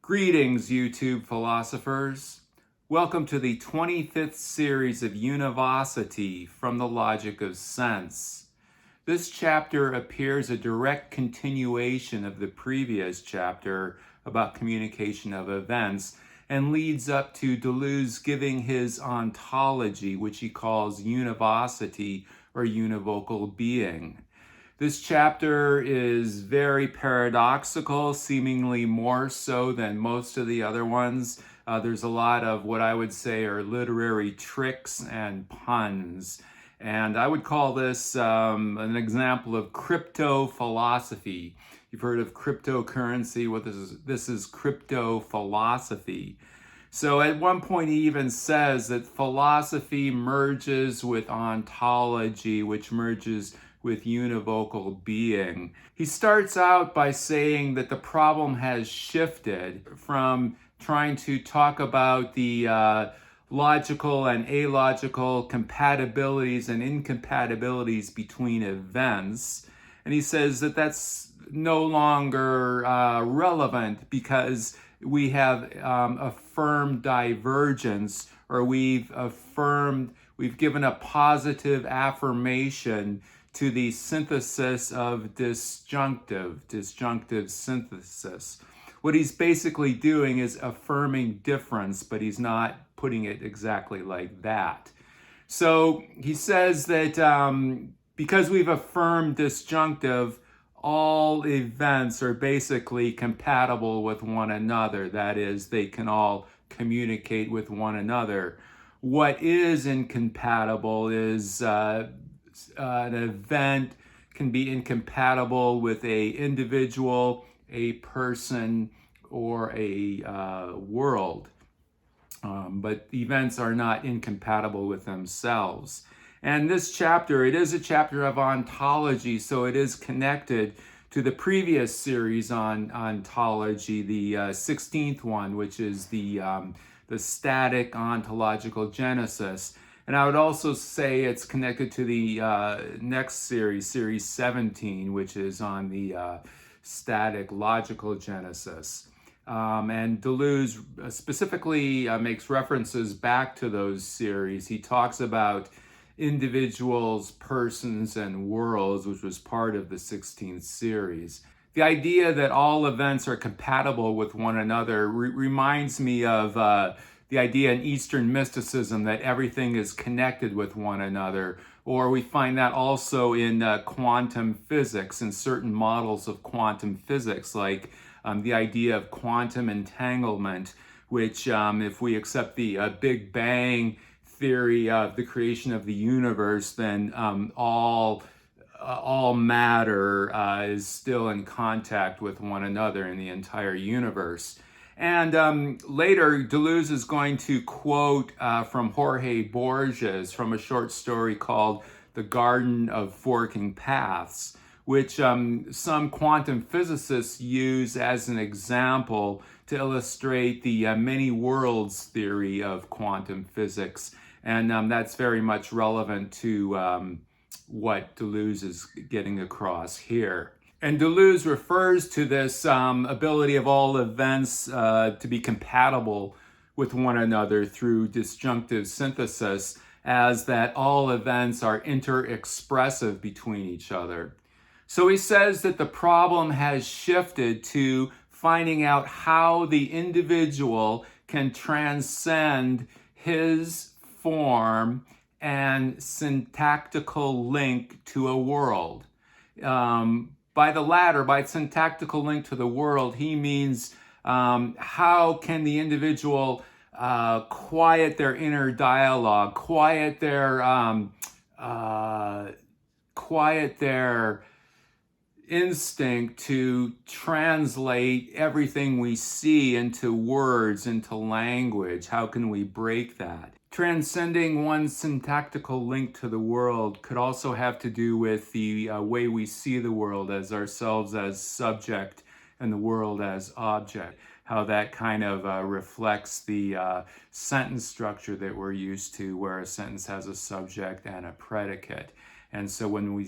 Greetings, YouTube philosophers. Welcome to the 25th series of Univocity from the Logic of Sense. This chapter appears a direct continuation of the previous chapter about communication of events and leads up to Deleuze giving his ontology, which he calls Univocity or Univocal Being. This chapter is very paradoxical, seemingly more so than most of the other ones. There's a lot of what I would say are literary tricks and puns. And I would call this an example of crypto philosophy. You've heard of cryptocurrency. This is crypto philosophy. So at one point he even says that philosophy merges with ontology, which merges with univocal being. He starts out by saying that the problem has shifted from trying to talk about the logical and alogical compatibilities and incompatibilities between events. And he says that that's no longer relevant because we have affirmed divergence, or we've given a positive affirmation to the synthesis of disjunctive synthesis. What he's basically doing is affirming difference, but he's not putting it exactly like that. So he says that because we've affirmed disjunctive, all events are basically compatible with one another. That is, they can all communicate with one another. What is incompatible is an event can be incompatible with an individual, a person, or a world. But events are not incompatible with themselves. And this chapter, it is a chapter of ontology, so it is connected to the previous series on ontology, the 16th one, which is the static ontological genesis. And I would also say it's connected to the next series, series 17, which is on the static logical genesis. And Deleuze specifically makes references back to those series. He talks about individuals, persons, and worlds, which was part of the 16th series. The idea that all events are compatible with one another reminds me of the idea in Eastern mysticism that everything is connected with one another, or we find that also in quantum physics and certain models of quantum physics, like the idea of quantum entanglement, which if we accept the Big Bang theory of the creation of the universe, then all matter is still in contact with one another in the entire universe. And later, Deleuze is going to quote from Jorge Borges from a short story called The Garden of Forking Paths, which some quantum physicists use as an example to illustrate the many worlds theory of quantum physics. And that's very much relevant to what Deleuze is getting across here. And Deleuze refers to this ability of all events to be compatible with one another through disjunctive synthesis as that all events are interexpressive between each other. So he says that the problem has shifted to finding out how the individual can transcend his form and syntactical link to a world. By the latter, by syntactical link to the world, he means how can the individual quiet their inner dialogue, quiet their instinct to translate everything we see into words, into language. How can we break that? Transcending one's syntactical link to the world could also have to do with the way we see the world, as ourselves as subject and the world as object. How that kind of reflects the sentence structure that we're used to, where a sentence has a subject and a predicate. And so when we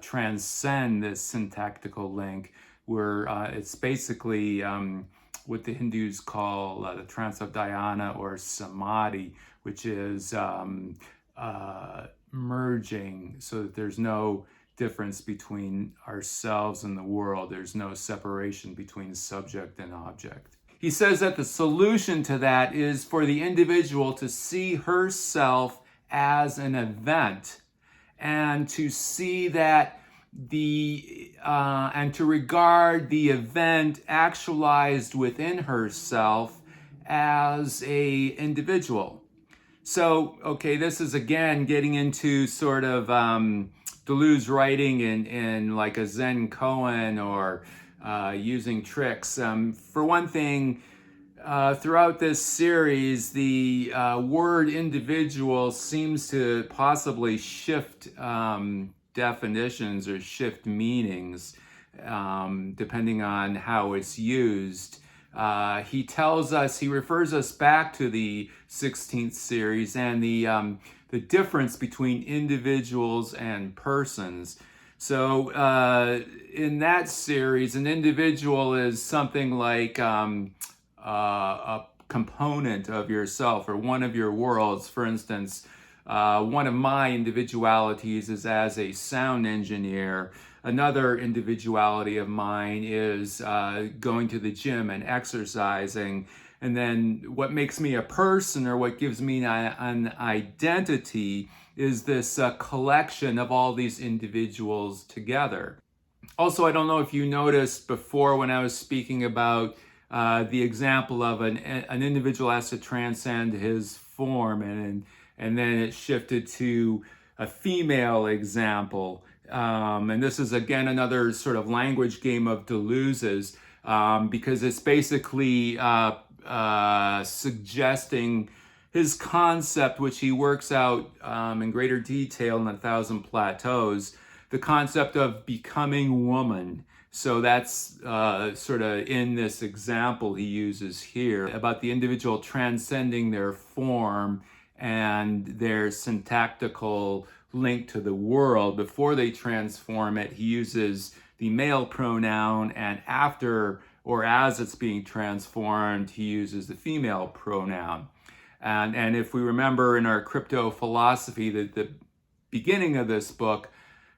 transcend this syntactical link, it's basically what the Hindus call the trance of dhyana or samadhi, which is merging so that there's no difference between ourselves and the world. There's no separation between subject and object. He says that the solution to that is for the individual to see herself as an event and to see that and to regard the event actualized within herself as a individual. So, okay, this is again getting into sort of Deleuze writing in like a Zen koan or using tricks. For one thing, throughout this series, the word individual seems to possibly shift definitions or shift meanings depending on how it's used. He refers us back to the 16th series and the difference between individuals and persons. So in that series, an individual is something like a component of yourself or one of your worlds. For instance, one of my individualities is as a sound engineer. Another individuality of mine is going to the gym and exercising. And then what makes me a person or what gives me an identity is this collection of all these individuals together. Also, I don't know if you noticed before when I was speaking about the example of an individual has to transcend his form, and then it shifted to a female example. And this is again another sort of language game of Deleuze's because it's basically suggesting his concept, which he works out in greater detail in 1,000 Plateaus, the concept of becoming woman. So that's sort of in this example he uses here about the individual transcending their form and their syntactical link to the world. Before they transform it, he uses the male pronoun, and after or as it's being transformed, he uses the female pronoun. And if we remember in our crypto philosophy, that the beginning of this book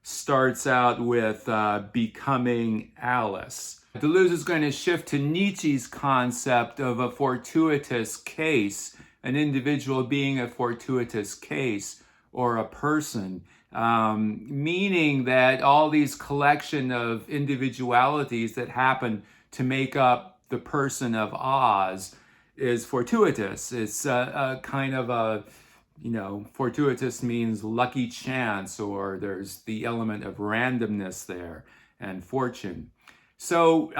starts out with becoming Alice. Deleuze is going to shift to Nietzsche's concept of a fortuitous case, an individual being a fortuitous case or a person, meaning that all these collection of individualities that happen to make up the person of Oz is fortuitous. It's a kind of a, fortuitous means lucky chance, or there's the element of randomness there and fortune. So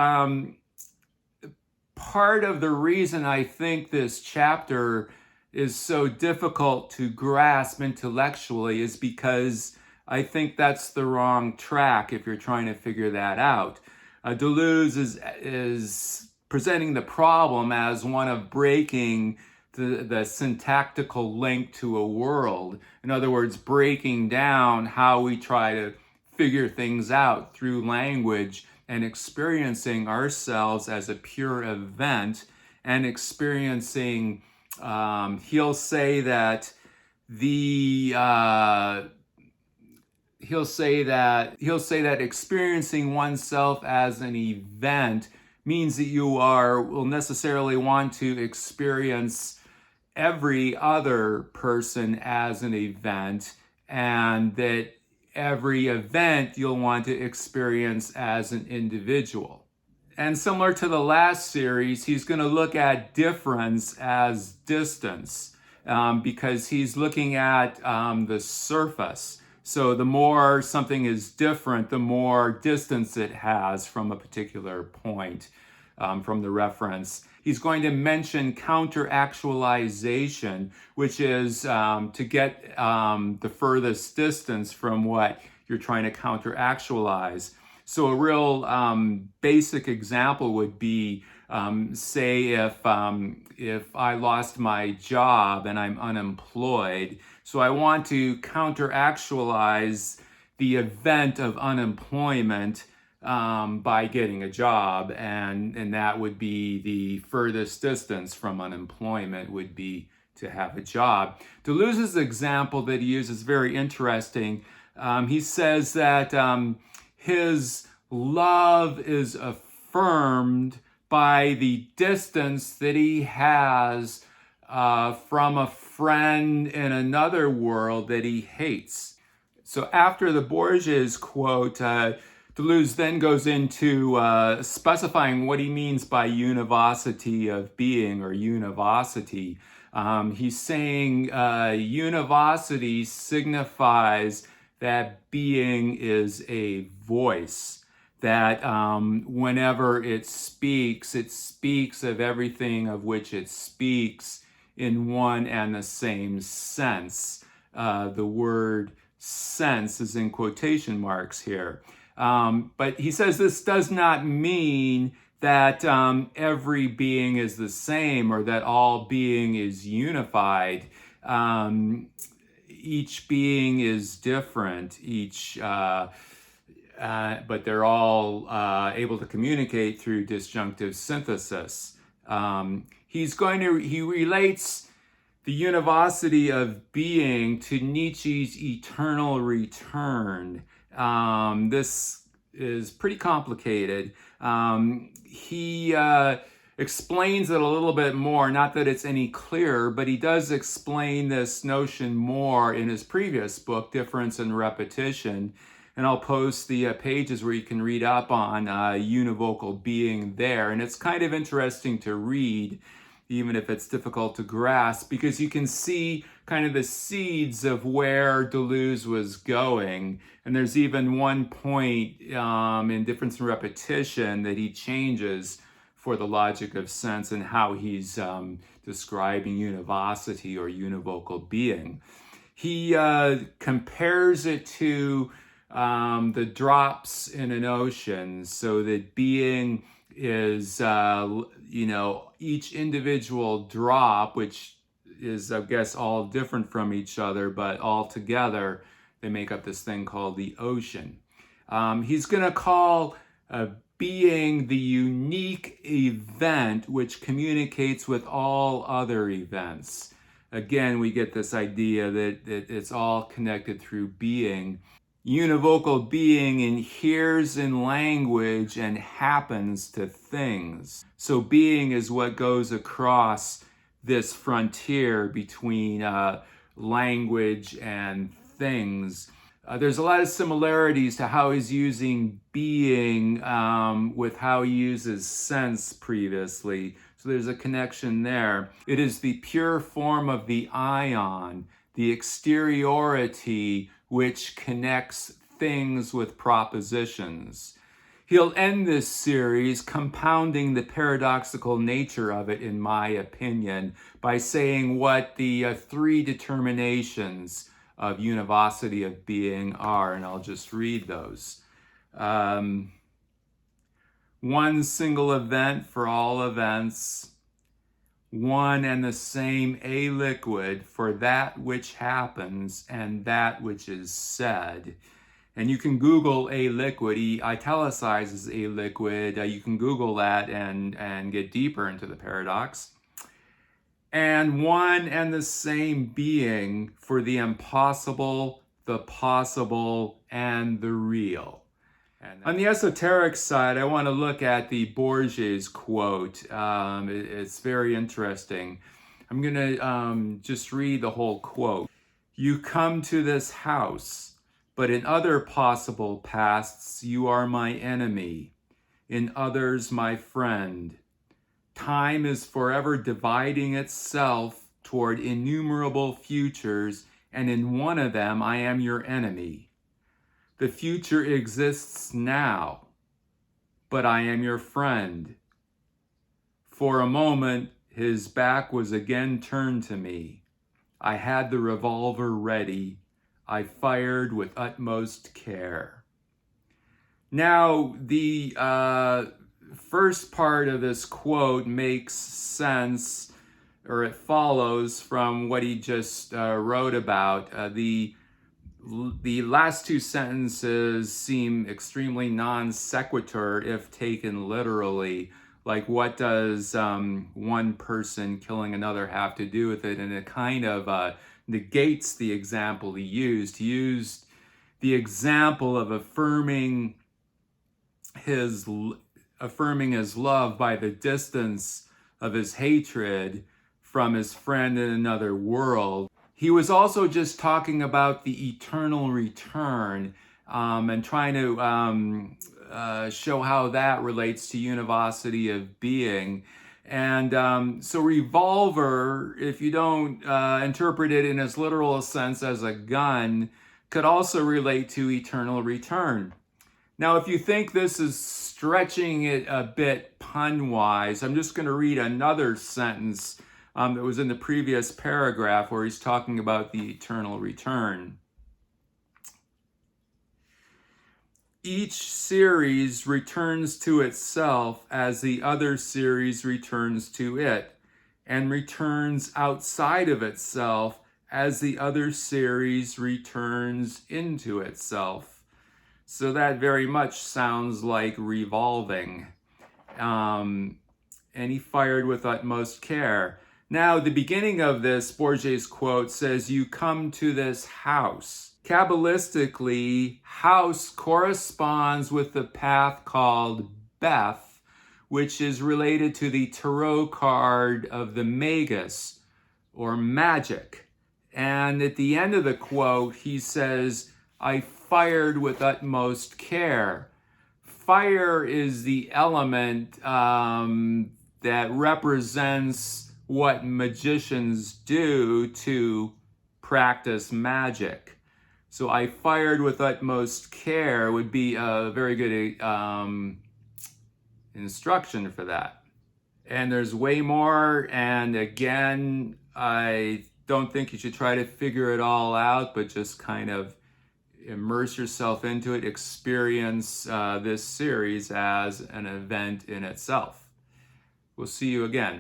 part of the reason I think this chapter is so difficult to grasp intellectually is because I think that's the wrong track if you're trying to figure that out. Deleuze is presenting the problem as one of breaking the syntactical link to a world. In other words, breaking down how we try to figure things out through language and experiencing ourselves as a pure event and experiencing, he'll say that experiencing oneself as an event means that you will necessarily want to experience every other person as an event, and that every event you'll want to experience as an individual. And similar to the last series, he's going to look at difference as distance, because he's looking at the surface. So the more something is different, the more distance it has from a particular point, from the reference. He's going to mention counter-actualization, which is to get the furthest distance from what you're trying to counter-actualize. So a real basic example would be, say if I lost my job and I'm unemployed, so I want to counter-actualize the event of unemployment by getting a job, and that would be the furthest distance from unemployment would be to have a job. Deleuze's example that he uses is very interesting. He says that his love is affirmed by the distance that he has from a friend in another world that he hates. So after the Borges quote, Deleuze then goes into specifying what he means by univocity of being or univocity. He's saying univocity signifies that being is a voice, that whenever it speaks of everything of which it speaks in one and the same sense. The word sense is in quotation marks here. But he says this does not mean that every being is the same or that all being is unified. Each being is different, but they're all able to communicate through disjunctive synthesis. He relates the univocity of being to Nietzsche's eternal return. This is pretty complicated. He explains it a little bit more, not that it's any clearer, but he does explain this notion more in his previous book, Difference and Repetition. And I'll post the pages where you can read up on Univocal Being there. And it's kind of interesting to read, even if it's difficult to grasp, because you can see kind of the seeds of where Deleuze was going. And there's even one point in Difference and Repetition that he changes for the logic of sense and how he's describing univocity or univocal being. He compares it to the drops in an ocean, so that being is, each individual drop, which is, I guess, all different from each other, but all together they make up this thing called the ocean. He's going to call being the unique event which communicates with all other events. Again, we get this idea that it's all connected through being. Univocal being inheres in language and happens to things. So being is what goes across this frontier between language and things. There's a lot of similarities to how he's using being with how he uses sense previously. So there's a connection there. It is the pure form of the ion, the exteriority which connects things with propositions. He'll end this series compounding the paradoxical nature of it, in my opinion, by saying what the three determinations of univocity of being are, and I'll just read those. One single event for all events, one and the same aliquid for that which happens and that which is said. And you can Google aliquid. He italicizes aliquid. You can Google that and get deeper into the paradox. And one and the same being for the impossible, the possible, and the real. And on the esoteric side, I want to look at the Borges quote. It's very interesting. I'm going to just read the whole quote. You come to this house, but in other possible pasts, you are my enemy. In others, my friend. Time is forever dividing itself toward innumerable futures, and in one of them I am your enemy. The future exists now, but I am your friend. For a moment, his back was again turned to me. I had the revolver ready. I fired with utmost care. Now, the first part of this quote makes sense, or it follows from what he just wrote about. The The last two sentences seem extremely non sequitur if taken literally. Like, what does one person killing another have to do with it? And it kind of negates the example he used. He used the example of affirming his love by the distance of his hatred from his friend in another world. He was also just talking about the eternal return and trying to show how that relates to univocity of being. And so revolver, if you don't interpret it in as literal a sense as a gun, could also relate to eternal return. Now, if you think this is stretching it a bit pun-wise, I'm just going to read another sentence that was in the previous paragraph where he's talking about the eternal return. Each series returns to itself as the other series returns to it, and returns outside of itself as the other series returns into itself. So that very much sounds like revolving. And he fired with utmost care. Now, the beginning of this Bourget's quote says, "You come to this house." Kabbalistically, house corresponds with the path called Beth, which is related to the tarot card of the Magus, or magic. And at the end of the quote, he says, "I fired with utmost care." Fire is the element that represents what magicians do to practice magic. So "I fired with utmost care" would be a very good instruction for that. And there's way more, and again, I don't think you should try to figure it all out, but just kind of immerse yourself into it, experience this series as an event in itself. We'll see you again.